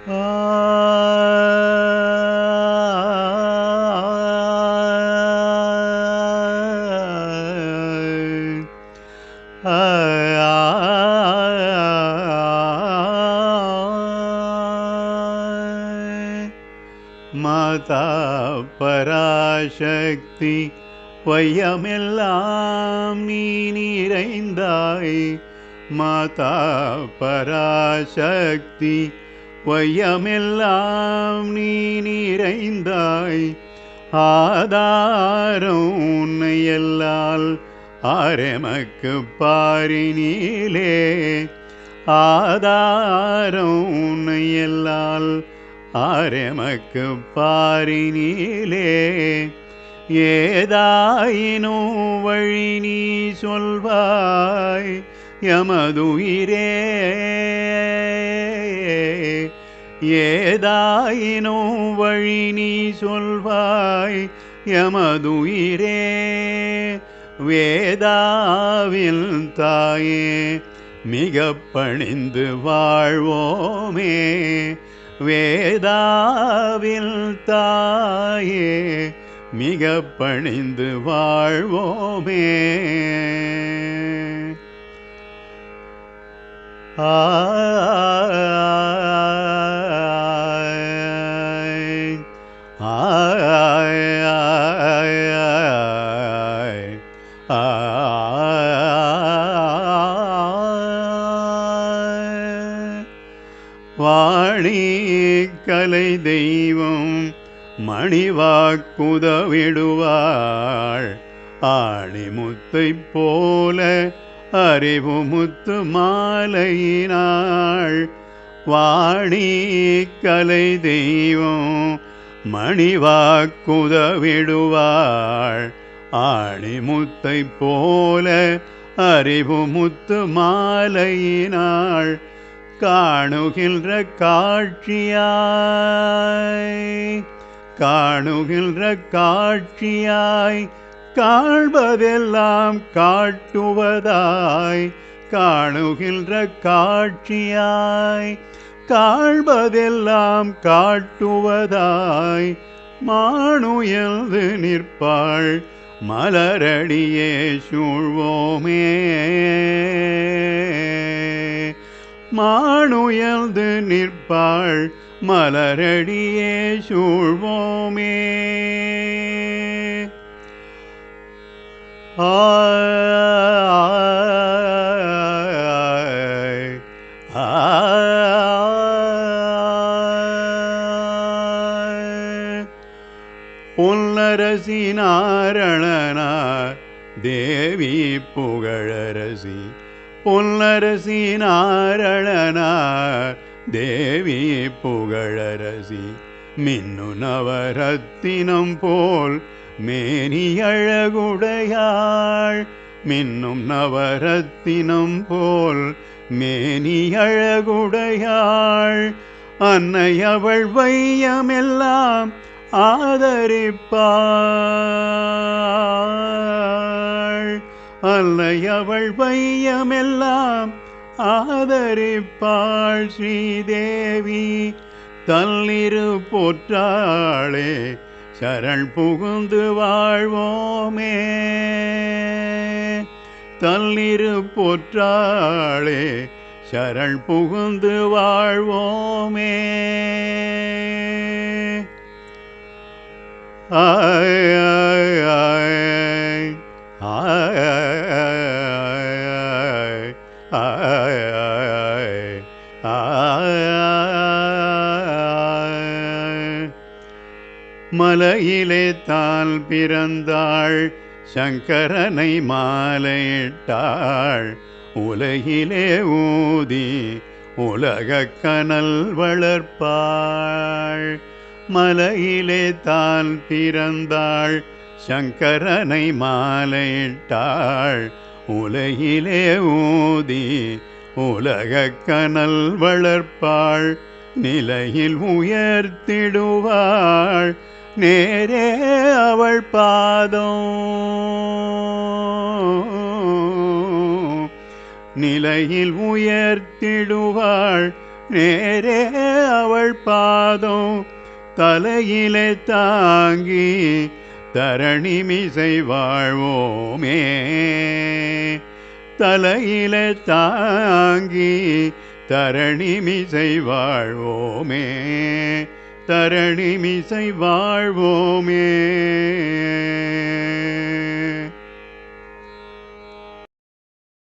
ஆ மாதா பராசக்தி வையமெல்லாம் நீ நிறைந்தாய். மாதா பராசக்தி வையமெல்லாம் நீ நிறைந்தாய். ஆதாரம் உன்னை எல்லால் ஆரெமக்கு பாரினிலே. ஆதாரம் உன்னை எல்லால் ஆரெமக்கு பாரினிலே. ஏதாயினும் வழி நீ சொல்வாய் எமதுயிரே. ஏதாயினும் வழி நீ சொல்வாய் எமதுயிரே. வேதாவில் தாயே மிக பணிந்து வாழ்வோமே. வேதாவில் தாயே மிக பணிந்து வாழ்வோமே. வாணி கலை தெய்வம் மணிவாக்குதவிடுவாள். ஆணிமுத்தை போல அறிவு முத்து மாலையினாள். வாணி கலை தெய்வம் மணிவாக்குதவிடுவாள். ஆணிமுத்தை போல அறிவு முத்து மாலையினாள். காணுகின்ற காட்சியாய் காணுகின்ற காட்சியாய் காண்பதெல்லாம் காட்டுவதாய். காணுகின்ற காட்சியாய் காண்பதெல்லாம் காட்டுவதாய். மானுயர்ந்து நிற்பாள் மலரடியே சூழ்வோமே. மானுயர்ந்து நிற்பாள் மலரடியே சூழ்வோமே. பொன்னரசி நாரணனார் தேவி புகழரசி. பொன்னரசி நாரணனார் தேவி புகழரசி. மின்னு நவரத்தினம் போல் மேனி அழகுடையாள். மின்னும் நவரத்தினம் போல் மேனி அழகுடையாள். அன்னை அவள் வையமெல்லாம் ஆதரிப்பாள். அன்னை அவள் வையமெல்லாம் ஆதரிப்பாள். ஸ்ரீதேவி தல்லிரு போற்றாளே சரண் புகுந்து வாழ்வோமே. தல்லிரு போற்றாளே சரண் புகுந்து வாழ்வோமே. ஆய் ஆய் ஆய் ஆய் ஆய் ஆய். மலையிலே தான் பிறந்தாள் சங்கரனை மாலையிட்டாள். உலகிலே ஊதி உலக கனல் வளர்ப்பாள். மலையிலே தான் பிறந்தாள் சங்கரனை மாலையிட்டாள். உலகிலே ஊதி உலக கனல் வளர்ப்பாள். நிலையில் உயர்த்திடுவாள் நேரே அவள் பாதம். நிலையில் உயர்த்திடுவாள் நேரே அவள் பாதம் தலையிலே தாங்கி தரணிமிசை வாழ்வோமே. தலையிலே தாங்கி தரணிமிசை வாழ்வோமே. தரணிமிசை வாழ்வோமே.